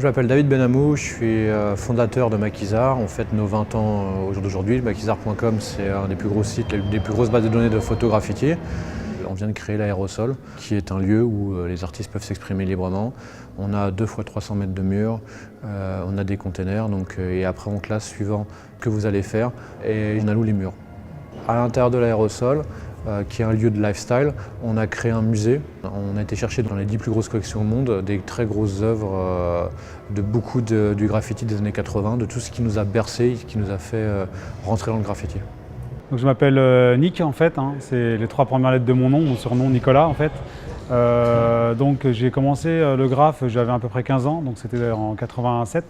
Je m'appelle David Benamou, je suis fondateur de Maquisart. On fête nos 20 ans au jour d'aujourd'hui. Maquisart.com, c'est un des plus gros sites, des plus grosses bases de données de photographie. On vient de créer l'Aérosol, qui est un lieu où les artistes peuvent s'exprimer librement. On a 2 fois 300 mètres de murs, on a des containers, et après on classe suivant ce que vous allez faire et on alloue les murs. À l'intérieur de l'Aérosol, qui est un lieu de lifestyle, on a créé un musée. On a été chercher dans les 10 plus grosses collections au monde des très grosses œuvres de beaucoup du graffiti des années 80, de tout ce qui nous a bercé, qui nous a fait rentrer dans le graffiti. Donc je m'appelle Nick en fait, c'est les 3 premières lettres de mon nom, mon surnom Nicolas en fait. Donc j'ai commencé le graphe, j'avais à peu près 15 ans, donc c'était en 87.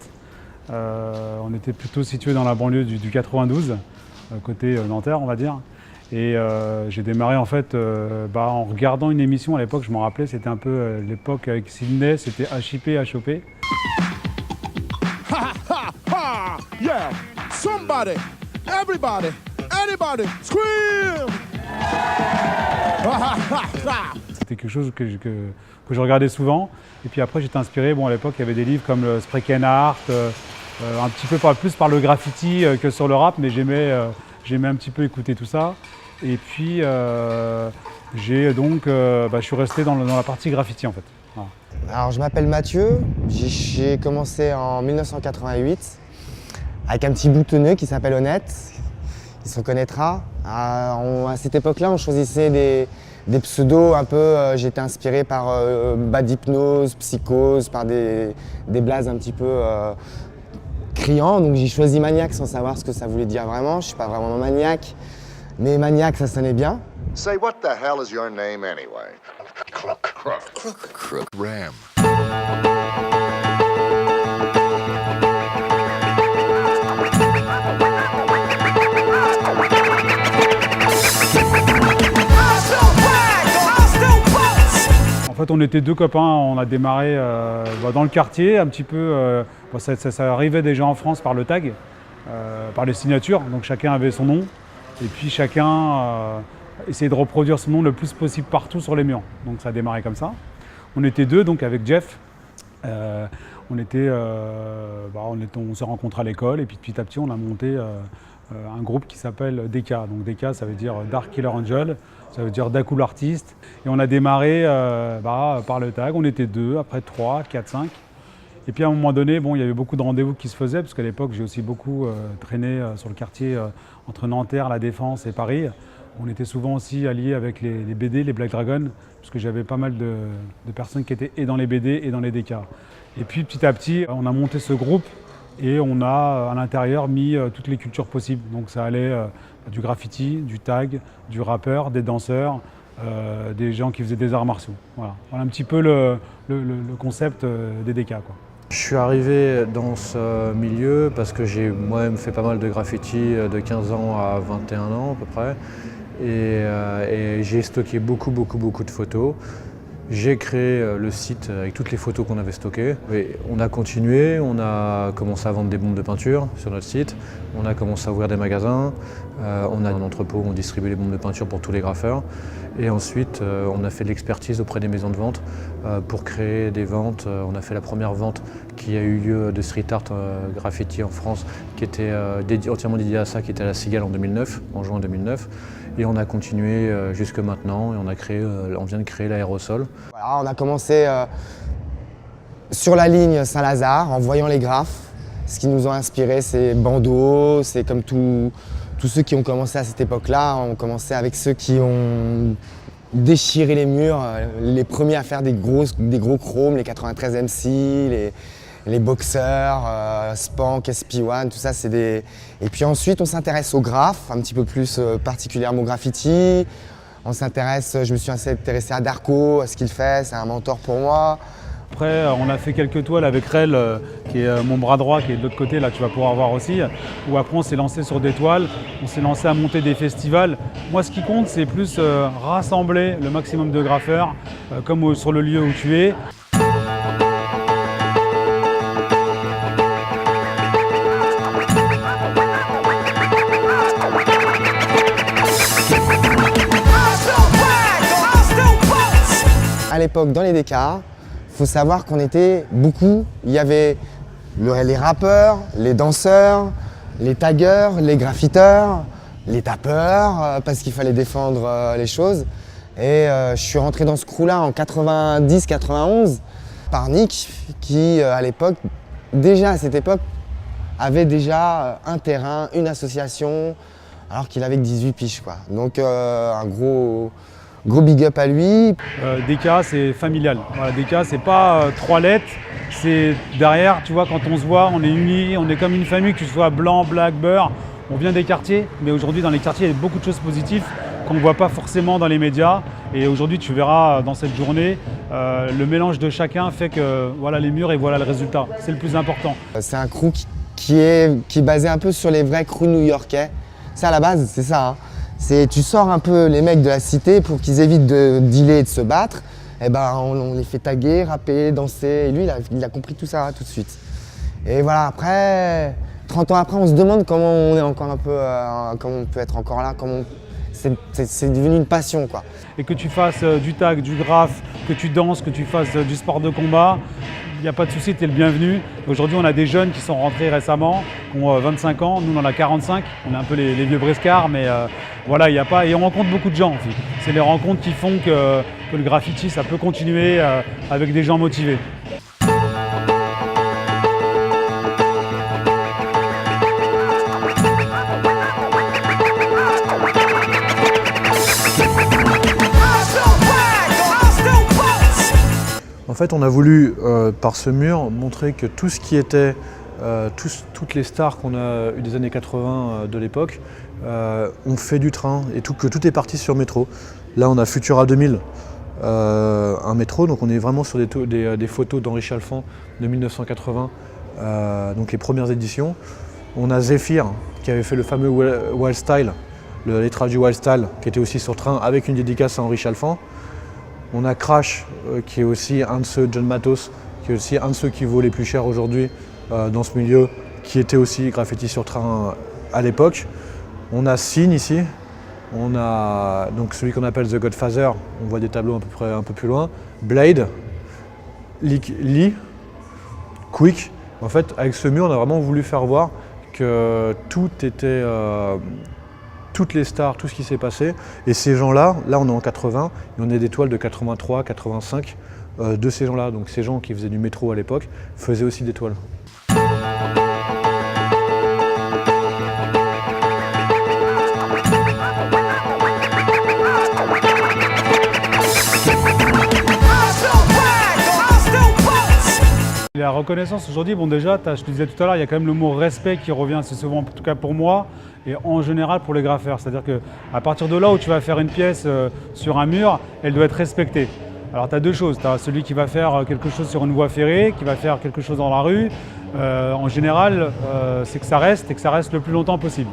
On était plutôt situé dans la banlieue du 92, côté Nanterre on va dire. Et j'ai démarré en fait en regardant une émission à l'époque, je m'en rappelais, c'était un peu l'époque avec Sydney, c'était HIP, HOP. Yeah, somebody, everybody, anybody, scream! C'était quelque chose que je regardais souvent. Et puis après j'étais inspiré, à l'époque il y avait des livres comme le Spreken Art, un petit peu plus par le graffiti que sur le rap, mais j'aimais un petit peu écouter tout ça. Et puis je suis resté dans la partie graffiti en fait. Voilà. Alors je m'appelle Mathieu, j'ai commencé en 1988 avec un petit boutonneux qui s'appelle Honnête, il se reconnaîtra. À cette époque-là, on choisissait des pseudos un peu, j'étais inspiré par Bad Hypnose, Psychose, par des blazes un petit peu criants. Donc j'ai choisi Maniac sans savoir ce que ça voulait dire vraiment. Je suis pas vraiment maniaque, mais Maniac ça sonnait bien. Say, what the hell is your name anyway? Crook. Ram. En fait, on était 2 copains, on a démarré dans le quartier, un petit peu. Ça arrivait déjà en France par le tag, par les signatures, donc chacun avait son nom. Et puis chacun essayait de reproduire son nom le plus possible partout sur les murs. Donc ça a démarré comme ça. On était 2, donc avec Jeff. On s'est rencontrés à l'école et puis petit à petit on a monté un groupe qui s'appelle DK. Donc DK ça veut dire Dark Killer Angel, ça veut dire Dacool Artist. Et on a démarré par le tag, on était 2, après 3, 4, 5. Et puis à un moment donné, il y avait beaucoup de rendez-vous qui se faisaient, parce qu'à l'époque j'ai aussi beaucoup traîné sur le quartier entre Nanterre, La Défense et Paris. On était souvent aussi alliés avec les BD, les Black Dragon, parce que j'avais pas mal de personnes qui étaient et dans les BD et dans les DK. Et puis petit à petit, on a monté ce groupe et on a à l'intérieur mis toutes les cultures possibles. Donc ça allait du graffiti, du tag, du rappeur, des danseurs, des gens qui faisaient des arts martiaux. Voilà un petit peu le concept des DK, quoi. Je suis arrivé dans ce milieu parce que j'ai moi-même fait pas mal de graffiti de 15 ans à 21 ans à peu près. Et j'ai stocké beaucoup de photos. J'ai créé le site avec toutes les photos qu'on avait stockées. Et on a continué, on a commencé à vendre des bombes de peinture sur notre site. On a commencé à ouvrir des magasins. On a un entrepôt où on distribue les bombes de peinture pour tous les graffeurs. Et ensuite, on a fait de l'expertise auprès des maisons de vente pour créer des ventes. On a fait la première vente qui a eu lieu de street art graffiti en France, qui était entièrement dédiée à ça, qui était à la Cigale en juin 2009. Et on a continué jusque maintenant et on vient de créer l'Aérosol. Voilà, on a commencé sur la ligne Saint-Lazare en voyant les graphes. Ce qui nous a inspiré, c'est Bandeau, c'est comme tous ceux qui ont commencé à cette époque-là. On commençait avec ceux qui ont déchiré les murs, les premiers à faire des gros chromes, les 93 MC, les boxeurs, Spank, SP1, tout ça c'est des... Et puis ensuite on s'intéresse aux graphes, un petit peu plus particulièrement au graffiti. Je me suis assez intéressé à Darko, à ce qu'il fait, c'est un mentor pour moi. Après on a fait quelques toiles avec Rel, qui est mon bras droit, qui est de l'autre côté, là tu vas pouvoir voir aussi. Où après on s'est lancé sur des toiles, on s'est lancé à monter des festivals. Moi ce qui compte c'est plus rassembler le maximum de graffeurs, comme sur le lieu où tu es. À l'époque, dans les DK, faut savoir qu'on était beaucoup. Il y avait les rappeurs, les danseurs, les taggeurs, les graffiteurs, les tapeurs, parce qu'il fallait défendre les choses. Et je suis rentré dans ce crew-là en 90-91 par Nick, qui à l'époque, déjà à cette époque, avait déjà un terrain, une association, alors qu'il avait que 18 piges, quoi. Donc un gros big up à lui. DK, c'est familial. Voilà, DK, c'est pas 3 lettres. C'est derrière, tu vois, quand on se voit, on est unis, on est comme une famille, que ce soit blanc, black, beurre. On vient des quartiers, mais aujourd'hui dans les quartiers, il y a beaucoup de choses positives qu'on ne voit pas forcément dans les médias. Et aujourd'hui, tu verras dans cette journée, le mélange de chacun fait que voilà les murs et voilà le résultat. C'est le plus important. C'est un crew qui est basé un peu sur les vrais crews new-yorkais. Ça, à la base, c'est ça. Hein. Tu sors un peu les mecs de la cité pour qu'ils évitent de dealer et de se battre. Et ben, on les fait taguer, rapper, danser. Et lui, il a compris tout ça tout de suite. Et voilà, après, 30 ans après, on se demande comment on est encore un peu, comment on peut être encore là, c'est devenu une passion, quoi. Et que tu fasses du tag, du graphe, que tu danses, que tu fasses du sport de combat, il n'y a pas de souci, tu es le bienvenu. Aujourd'hui, on a des jeunes qui sont rentrés récemment, qui ont 25 ans, nous on en a 45, on est un peu les vieux briscards, mais voilà, il n'y a pas. Et on rencontre beaucoup de gens aussi. C'est les rencontres qui font que le graffiti, ça peut continuer avec des gens motivés. En fait, on a voulu, par ce mur, montrer que tout ce qui était, toutes les stars qu'on a eues des années 80 de l'époque, ont fait du train et que tout est parti sur métro. Là, on a Futura 2000, un métro, donc on est vraiment sur des photos d'Henri Chalfant de 1980, donc les premières éditions. On a Zephyr, qui avait fait le fameux Wild Style, le lettrage du Wild Style, qui était aussi sur train avec une dédicace à Henri Chalfant. On a Crash, qui est aussi un de ceux, John Matos, qui est aussi un de ceux qui vaut les plus chers aujourd'hui dans ce milieu, qui était aussi graffiti sur train à l'époque. On a Sin ici, on a donc celui qu'on appelle The Godfather, on voit des tableaux un peu plus loin. Blade, Lee, Quick. En fait, avec ce mur, on a vraiment voulu faire voir que tout était... toutes les stars, tout ce qui s'est passé. Et ces gens-là, là on est en 80, et on a des toiles de 83, 85 de ces gens-là. Donc ces gens qui faisaient du métro à l'époque faisaient aussi des toiles. La reconnaissance aujourd'hui, bon déjà, je te disais tout à l'heure, il y a quand même le mot respect qui revient assez souvent, en tout cas pour moi, et en général pour les graffeurs. C'est-à-dire qu'à partir de là où tu vas faire une pièce sur un mur, elle doit être respectée. Alors tu as deux choses, tu as celui qui va faire quelque chose sur une voie ferrée, qui va faire quelque chose dans la rue. En général, c'est que ça reste et que ça reste le plus longtemps possible.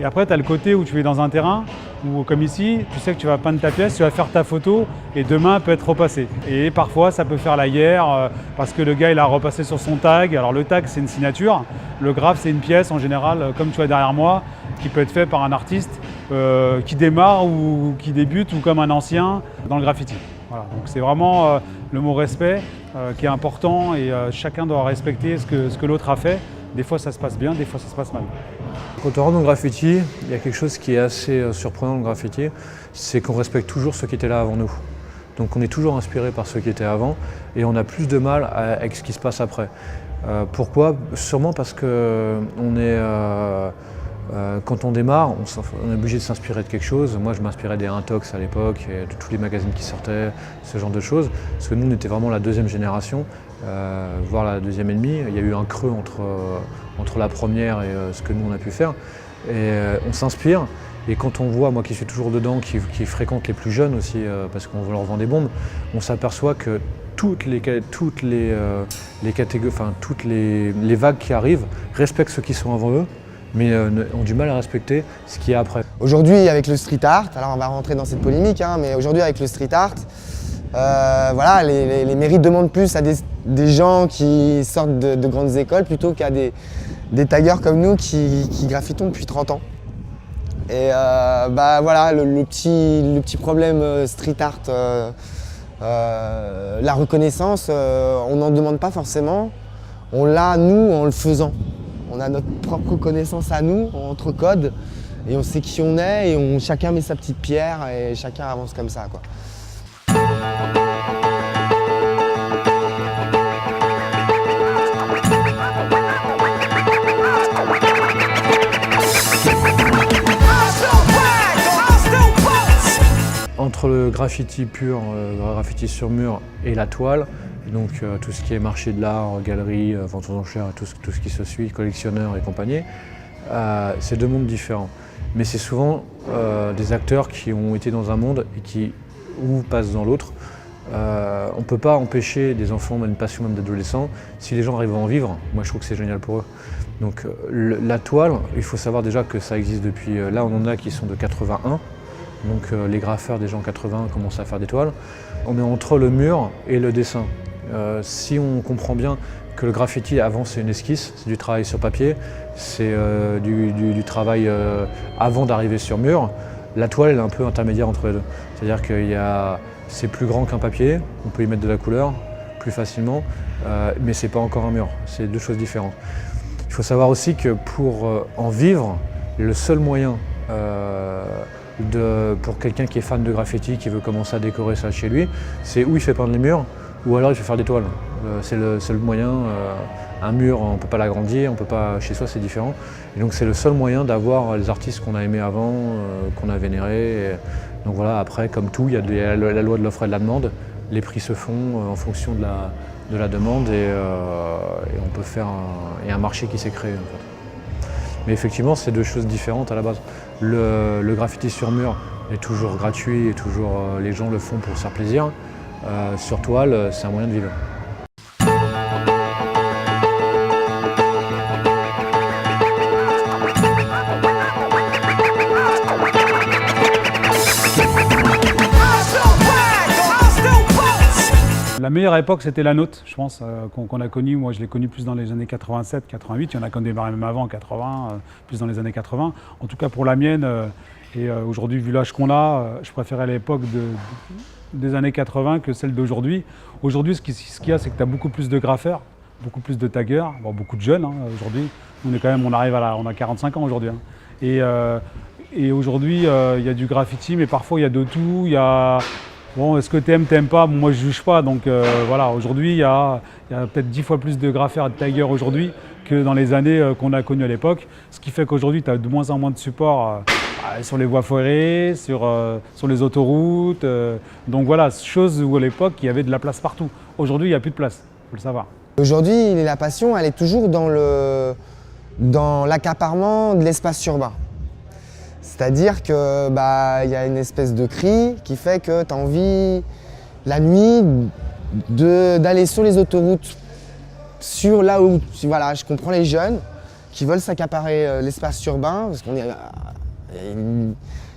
Et après, tu as le côté où tu es dans un terrain, où comme ici, tu sais que tu vas peindre ta pièce, tu vas faire ta photo et demain peut être repassé. Et parfois, ça peut faire la guerre parce que le gars, il a repassé sur son tag. Alors le tag, c'est une signature. Le graphe, c'est une pièce en général, comme tu vois derrière moi, qui peut être fait par un artiste qui démarre ou qui débute ou comme un ancien dans le graffiti. Voilà. Donc c'est vraiment le mot respect qui est important et chacun doit respecter ce que l'autre a fait. Des fois, ça se passe bien, des fois, ça se passe mal. Quand on rentre dans le graffiti, il y a quelque chose qui est assez surprenant dans le graffiti, c'est qu'on respecte toujours ceux qui étaient là avant nous. Donc on est toujours inspiré par ceux qui étaient avant et on a plus de mal avec ce qui se passe après. Pourquoi? Sûrement parce que quand on démarre, on est obligé de s'inspirer de quelque chose. Moi, je m'inspirais des Intox à l'époque, et de tous les magazines qui sortaient, ce genre de choses. Parce que nous, on était vraiment la deuxième génération, voire la deuxième et demie. Il y a eu un creux entre la première et ce que nous, on a pu faire. Et on s'inspire. Et quand on voit, moi qui suis toujours dedans, qui fréquente les plus jeunes aussi, parce qu'on leur vend des bombes, on s'aperçoit que toutes les catégories, enfin toutes les vagues qui arrivent respectent ceux qui sont avant eux, mais ont du mal à respecter ce qu'il y a après. Aujourd'hui, avec le street art, alors on va rentrer dans cette polémique, hein, mais aujourd'hui avec le street art, voilà, les mairies demandent plus à des gens qui sortent de grandes écoles plutôt qu'à des taggeurs comme nous qui graffitons depuis 30 ans. Et bah voilà, le petit problème street art La reconnaissance, on n'en demande pas forcément. On l'a, nous, en le faisant. On a notre propre reconnaissance à nous, entre codes, et on sait qui on est, et chacun met sa petite pierre, et chacun avance comme ça, quoi. Entre le graffiti pur, graffiti sur mur et la toile, donc tout ce qui est marché de l'art, galerie, vente aux enchères, tout ce qui se suit, collectionneurs et compagnie, c'est deux mondes différents. Mais c'est souvent des acteurs qui ont été dans un monde et qui passent dans l'autre. On ne peut pas empêcher des enfants, même une passion même d'adolescents, si les gens arrivent à en vivre. Moi je trouve que c'est génial pour eux. Donc la toile, il faut savoir déjà que ça existe depuis, là on en a qui sont de 81. Donc les graffeurs déjà en 80 commencent à faire des toiles. On est entre le mur et le dessin. Si on comprend bien que le graffiti avant c'est une esquisse, c'est du travail sur papier, c'est du travail avant d'arriver sur mur, la toile elle est un peu intermédiaire entre les deux. C'est-à-dire que c'est plus grand qu'un papier, on peut y mettre de la couleur plus facilement, mais c'est pas encore un mur, c'est deux choses différentes. Il faut savoir aussi que pour en vivre, le seul moyen pour quelqu'un qui est fan de graffiti, qui veut commencer à décorer ça chez lui, c'est où il fait peindre les murs, ou alors il fait faire des toiles. C'est le seul moyen. Un mur, on ne peut pas l'agrandir, chez soi c'est différent. Et donc c'est le seul moyen d'avoir les artistes qu'on a aimés avant, qu'on a vénérés. Donc voilà, après comme tout, il y a la loi de l'offre et de la demande. Les prix se font en fonction de la demande et on peut faire il y a un marché qui s'est créé en fait. Mais effectivement, c'est deux choses différentes à la base. Le graffiti sur mur est toujours gratuit et toujours les gens le font pour se faire plaisir. Sur toile, c'est un moyen de vivre. La meilleure époque, c'était la nôtre, je pense, qu'on a connue. Moi, je l'ai connue plus dans les années 87, 88. Il y en a qui ont démarré même avant, en 80, plus dans les années 80. En tout cas, pour la mienne, et aujourd'hui, vu l'âge qu'on a, je préférais l'époque des années 80 que celle d'aujourd'hui. Aujourd'hui, ce qu'il y a, c'est que tu as beaucoup plus de graffeurs, beaucoup plus de taggers, bon, beaucoup de jeunes aujourd'hui. On a 45 ans aujourd'hui. Et aujourd'hui, il y a du graffiti, mais parfois il y a de tout. Bon, est-ce que t'aimes pas? Bon, moi je juge pas, donc voilà. Aujourd'hui, il y a peut-être 10 fois plus de graffeurs et de taggers aujourd'hui que dans les années qu'on a connues à l'époque. Ce qui fait qu'aujourd'hui, tu as de moins en moins de support sur les voies ferrées, sur les autoroutes. Donc voilà, chose où à l'époque, il y avait de la place partout. Aujourd'hui, il n'y a plus de place, il faut le savoir. Aujourd'hui, la passion, elle est toujours dans l'accaparement de l'espace urbain. C'est-à-dire qu'il y a une espèce de cri qui fait que tu as envie, la nuit, d'aller sur les autoroutes, sur là où, voilà, je comprends les jeunes qui veulent s'accaparer l'espace urbain, parce qu'il y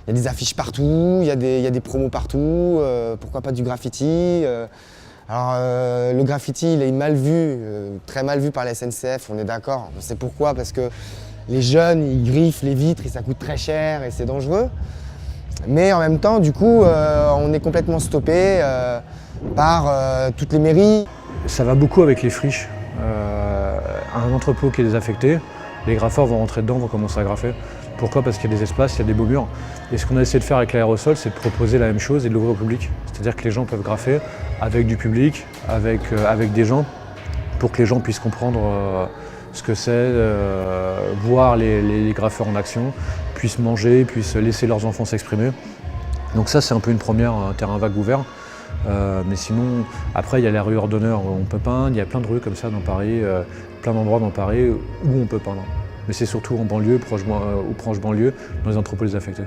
a des affiches partout, il y a des promos partout, pourquoi pas du graffiti. Alors le graffiti, il est mal vu, très mal vu par la SNCF, on est d'accord. On sait pourquoi, parce que les jeunes, ils griffent les vitres et ça coûte très cher et c'est dangereux. Mais en même temps, du coup, on est complètement stoppé par toutes les mairies. Ça va beaucoup avec les friches. Un entrepôt qui est désaffecté, les graffeurs vont rentrer dedans, vont commencer à graffer. Pourquoi? Parce qu'il y a des espaces, il y a des beaux murs. Et ce qu'on a essayé de faire avec l'aérosol, c'est de proposer la même chose et de l'ouvrir au public. C'est-à-dire que les gens peuvent graffer avec du public, avec des gens, pour que les gens puissent comprendre ce que c'est, voir les graffeurs en action, puissent manger, puissent laisser leurs enfants s'exprimer. Donc ça, c'est un peu une première, un terrain vague ouvert. Mais sinon, après, il y a la rue Ordonneur où on peut peindre, il y a plein de rues comme ça dans Paris, plein d'endroits dans Paris où on peut peindre. Mais c'est surtout en banlieue, ou proche banlieue, dans les entrepôts désaffectés.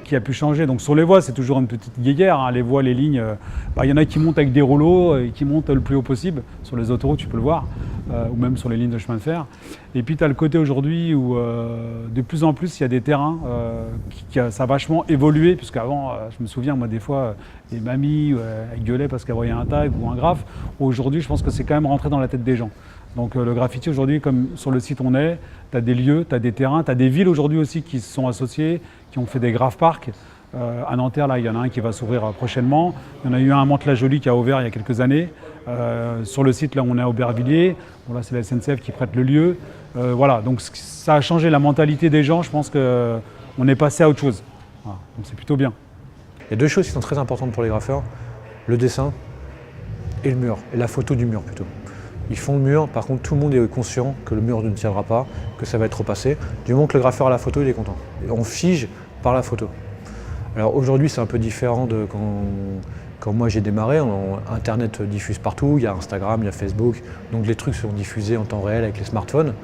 Qui a pu changer. Donc sur les voies, c'est toujours une petite guéguerre. Les voies, les lignes, y en a qui montent avec des rouleaux et qui montent le plus haut possible. Sur les autoroutes, tu peux le voir, ou même sur les lignes de chemin de fer. Et puis tu as le côté aujourd'hui où de plus en plus, il y a des terrains ça a vachement évolué, puisqu'avant, je me souviens, moi, des fois, les mamies, elles gueulaient parce qu'elles voyaient un tag ou un graphe. Aujourd'hui, je pense que c'est quand même rentré dans la tête des gens. Donc le graffiti aujourd'hui, comme sur le site on est, tu as des lieux, tu as des terrains, tu as des villes aujourd'hui aussi qui se sont associées, qui ont fait des graph parks. À Nanterre, là, il y en a un qui va s'ouvrir prochainement. Il y en a eu un à Mantes-la-Jolie qui a ouvert il y a quelques années. Sur le site, là, on est à Aubervilliers. Bon, là, c'est la SNCF qui prête le lieu. Voilà, donc ça a changé la mentalité des gens. Je pense qu'on est passé à autre chose. Voilà, donc c'est plutôt bien. Il y a deux choses qui sont très importantes pour les graffeurs, le dessin et le mur, et la photo du mur plutôt. Ils font le mur, par contre tout le monde est conscient que le mur ne tiendra pas, que ça va être repassé. Du moment que le graffeur a la photo, il est content. Et on fige par la photo. Alors aujourd'hui c'est un peu différent de quand moi j'ai démarré. Internet diffuse partout, il y a Instagram, il y a Facebook, donc les trucs sont diffusés en temps réel avec les smartphones.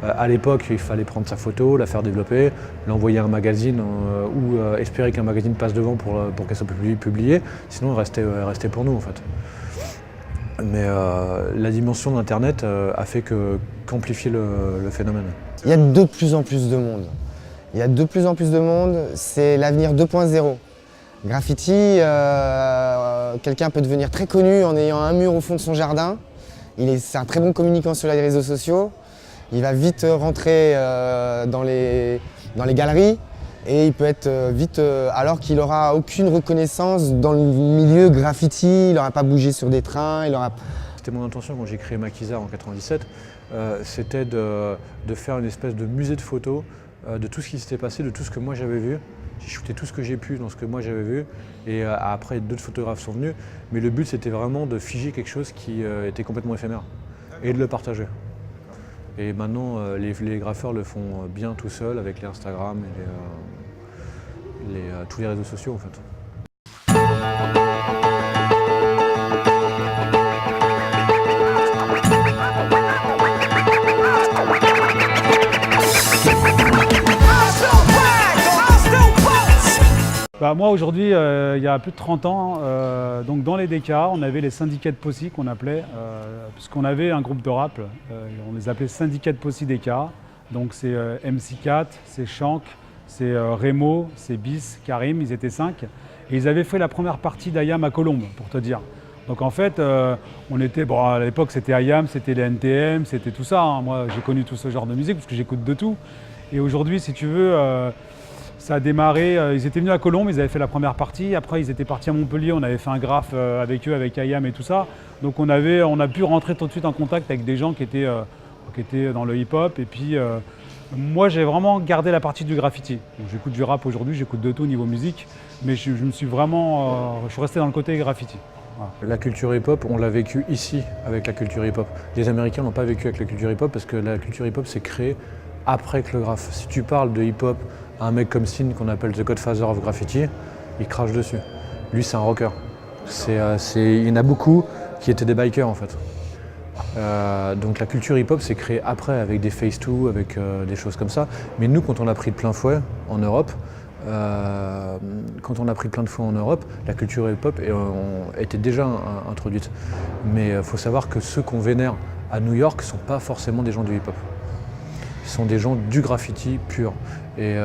À l'époque, il fallait prendre sa photo, la faire développer, l'envoyer à un magazine ou espérer qu'un magazine passe devant pour qu'elle soit publiée. Sinon, elle restait pour nous en fait. Mais la dimension d'Internet a fait qu'amplifier le phénomène. Il y a de plus en plus de monde. Il y a de plus en plus de monde, c'est l'avenir 2.0. Graffiti, quelqu'un peut devenir très connu en ayant un mur au fond de son jardin. C'est un très bon communicant sur les réseaux sociaux. Il va vite rentrer dans les galeries et il peut être vite, alors qu'il n'aura aucune reconnaissance dans le milieu graffiti, il n'aura pas bougé sur des trains, C'était mon intention quand j'ai créé Maquisard en 97, c'était de faire une espèce de musée de photos de tout ce qui s'était passé, de tout ce que moi j'avais vu. J'ai shooté tout ce que j'ai pu dans ce que moi j'avais vu et après d'autres photographes sont venus. Mais le but c'était vraiment de figer quelque chose qui était complètement éphémère et de le partager. Et maintenant, les graffeurs le font bien tout seuls avec les Instagram et tous les réseaux sociaux en fait. Moi aujourd'hui, il y a plus de 30 ans, donc dans les DK, on avait les syndicats de Possy qu'on appelait, puisqu'on avait un groupe de rap, on les appelait syndicats de Possy DK. Donc c'est MC4, c'est Shank, c'est Remo, c'est Bis, Karim, ils étaient 5. Et ils avaient fait la première partie d'Ayam à Colombes, pour te dire. Donc en fait, on était, bon à l'époque c'était Ayam, c'était les NTM, c'était tout ça. Hein. Moi j'ai connu tout ce genre de musique parce que j'écoute de tout. Et aujourd'hui, si tu veux, ça a démarré, ils étaient venus à Colombes, ils avaient fait la première partie, après ils étaient partis à Montpellier, on avait fait un graphe avec eux, avec Ayam et tout ça. Donc on a pu rentrer tout de suite en contact avec des gens qui étaient dans le hip-hop. Et puis moi j'ai vraiment gardé la partie du graffiti. J'écoute du rap aujourd'hui, j'écoute de tout au niveau musique, mais je suis resté dans le côté graffiti. Voilà. La culture hip-hop, on l'a vécu ici avec la culture hip-hop. Les Américains n'ont pas vécu avec la culture hip-hop parce que la culture hip-hop s'est créée après que le graphe. Si tu parles de hip-hop à un mec comme Sin qu'on appelle The Godfather of Graffiti, il crache dessus. Lui c'est un rocker. Il y en a beaucoup qui étaient des bikers en fait. Donc la culture hip-hop s'est créée après avec des Face2, avec des choses comme ça. Mais nous quand on a pris de plein fouet en Europe, la culture hip-hop était déjà introduite. Mais il faut savoir que ceux qu'on vénère à New York ne sont pas forcément des gens du hip-hop. Ce sont des gens du graffiti pur. Et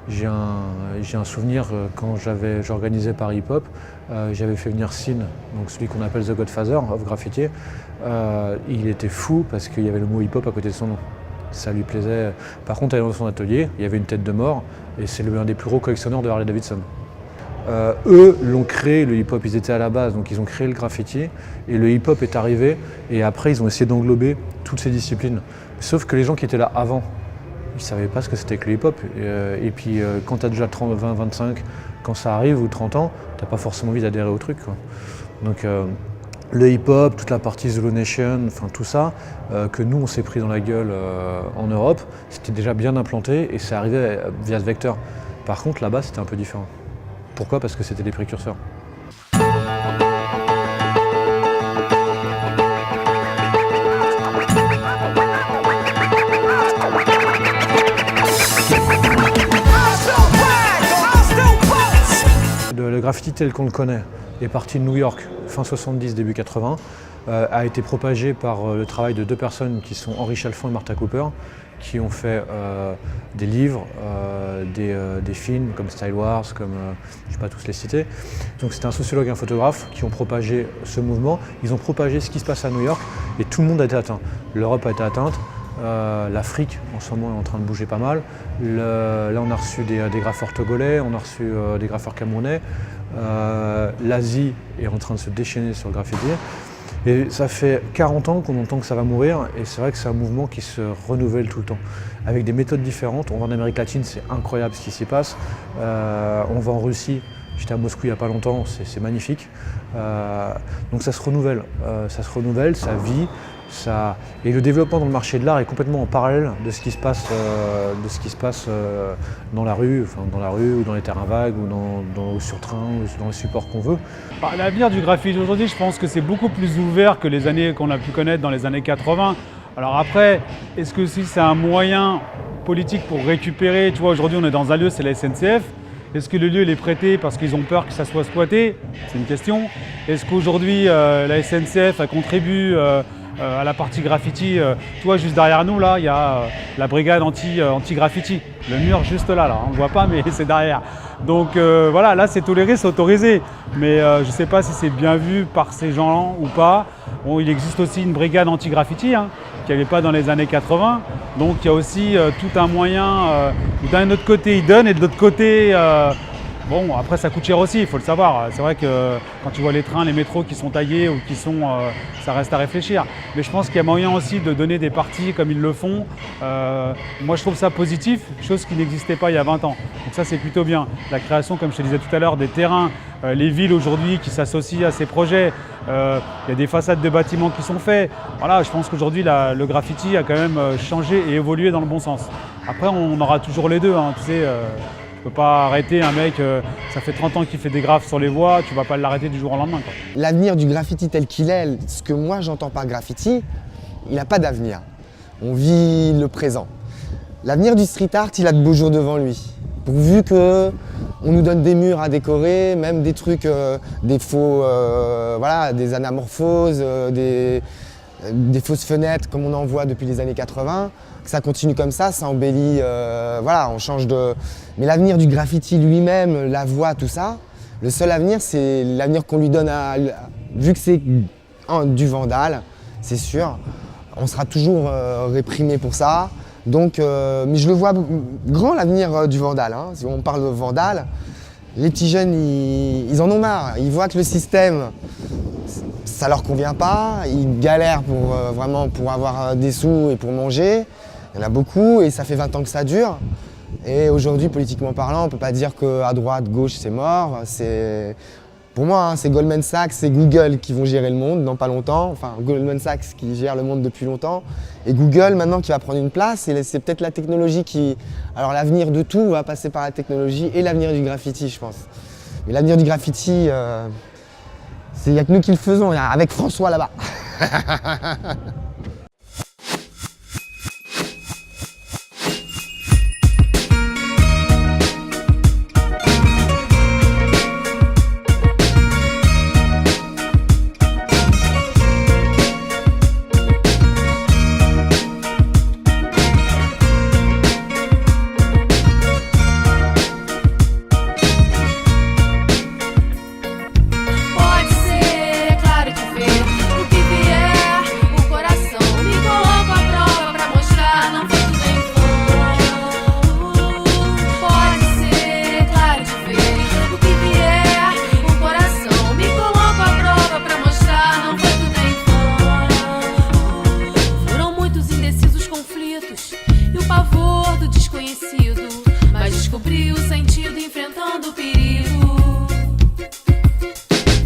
j'ai un souvenir quand j'organisais par hip-hop, j'avais fait venir Sin, donc celui qu'on appelle The Godfather of Graffiti. Il était fou parce qu'il y avait le mot hip-hop à côté de son nom. Ça lui plaisait. Par contre, dans son atelier, il y avait une tête de mort et c'est l'un des plus gros collectionneurs de Harley Davidson. Eux l'ont créé, le hip-hop, ils étaient à la base, donc ils ont créé le graffiti et le hip-hop est arrivé et après ils ont essayé d'englober toutes ces disciplines. Sauf que les gens qui étaient là avant, ils ne savaient pas ce que c'était que le hip-hop. Et puis quand tu as déjà 30, 20, 25, quand ça arrive ou 30 ans, tu n'as pas forcément envie d'adhérer au truc, quoi. Donc le hip-hop, toute la partie Zulu Nation, enfin tout ça, que nous on s'est pris dans la gueule en Europe, c'était déjà bien implanté et c'est arrivé via ce vecteur. Par contre là-bas c'était un peu différent. Pourquoi? Parce que c'était des précurseurs. Le graffiti tel qu'on le connaît est parti de New York fin 70, début 80, a été propagé par le travail de deux personnes qui sont Henri Chalfant et Martha Cooper, qui ont fait des livres, des films comme Style Wars, comme je ne vais pas tous les citer. Donc c'était un sociologue et un photographe qui ont propagé ce mouvement. Ils ont propagé ce qui se passe à New York et tout le monde a été atteint. L'Europe a été atteinte, L'Afrique, en ce moment, est en train de bouger pas mal. Là, on a reçu des graffeurs togolais, on a reçu des graffeurs camerounais. L'Asie est en train de se déchaîner sur le graffiti. Et ça fait 40 ans qu'on entend que ça va mourir, et c'est vrai que c'est un mouvement qui se renouvelle tout le temps, avec des méthodes différentes. On va en Amérique latine, c'est incroyable ce qui s'y passe. On va en Russie, j'étais à Moscou il n'y a pas longtemps, c'est magnifique. Donc ça se renouvelle, ça vit. Et le développement dans le marché de l'art est complètement en parallèle de ce qui se passe, dans la rue ou dans les terrains vagues ou sur train ou dans les supports qu'on veut. L'avenir du graffiti aujourd'hui, je pense que c'est beaucoup plus ouvert que les années qu'on a pu connaître dans les années 80. Alors après, est-ce que si c'est un moyen politique pour récupérer, tu vois, aujourd'hui on est dans un lieu, c'est la SNCF. Est-ce que le lieu il est prêté parce qu'ils ont peur que ça soit squatté? C'est une question. Est-ce qu'aujourd'hui la SNCF elle contribue à la partie graffiti? Tu vois, juste derrière nous, là, il y a la brigade anti-graffiti. Le mur juste là, on ne voit pas, mais c'est derrière. Donc voilà, là c'est toléré, c'est autorisé. Mais je ne sais pas si c'est bien vu par ces gens ou pas. Bon, il existe aussi une brigade anti-graffiti, qui n'avait pas dans les années 80. Donc il y a aussi tout un moyen, d'un autre côté ils donnent et de l'autre côté, bon après ça coûte cher aussi, il faut le savoir. C'est vrai que quand tu vois les trains, les métros qui sont taillés ou qui sont, ça reste à réfléchir. Mais je pense qu'il y a moyen aussi de donner des parties comme ils le font. Moi je trouve ça positif, chose qui n'existait pas il y a 20 ans. Donc ça c'est plutôt bien. La création, comme je te disais tout à l'heure, des terrains, les villes aujourd'hui qui s'associent à ces projets. Il y a des façades de bâtiments qui sont faites. Voilà, je pense qu'aujourd'hui le graffiti a quand même changé et évolué dans le bon sens. Après on aura toujours les deux, tu sais. Tu ne peux pas arrêter un mec, ça fait 30 ans qu'il fait des graphes sur les voies, tu ne vas pas l'arrêter du jour au lendemain. L'avenir du graffiti tel qu'il est, ce que moi j'entends par graffiti, il n'a pas d'avenir. On vit le présent. L'avenir du street art, il a de beaux jours devant lui. Pourvu qu'on nous donne des murs à décorer, même des trucs, des faux, voilà, des anamorphoses, des fausses fenêtres comme on en voit depuis les années 80. Que ça continue comme ça embellit, voilà, on change de... Mais l'avenir du graffiti lui-même, la voix, tout ça, le seul avenir, c'est l'avenir qu'on lui donne vu que c'est du vandal, c'est sûr, on sera toujours réprimé pour ça. Donc, mais je le vois grand l'avenir du vandal. Si on parle de vandal, les petits jeunes, ils en ont marre. Ils voient que le système, ça leur convient pas. Ils galèrent vraiment pour avoir des sous et pour manger. Il y en a beaucoup et ça fait 20 ans que ça dure. Et aujourd'hui, politiquement parlant, on ne peut pas dire qu'à droite, gauche, c'est mort. Pour moi, c'est Goldman Sachs et Google qui vont gérer le monde dans pas longtemps. Enfin, Goldman Sachs qui gère le monde depuis longtemps. Et Google, maintenant, qui va prendre une place. Et c'est peut-être la technologie qui... Alors, l'avenir de tout va passer par la technologie et l'avenir du graffiti, je pense. Mais l'avenir du graffiti, il n'y a que nous qui le faisons, avec François là-bas.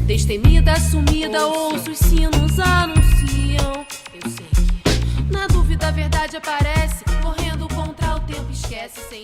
Destemida, sumida, ouço os sinos anunciam. Eu sei que na dúvida a verdade aparece, correndo contra o tempo esquece sem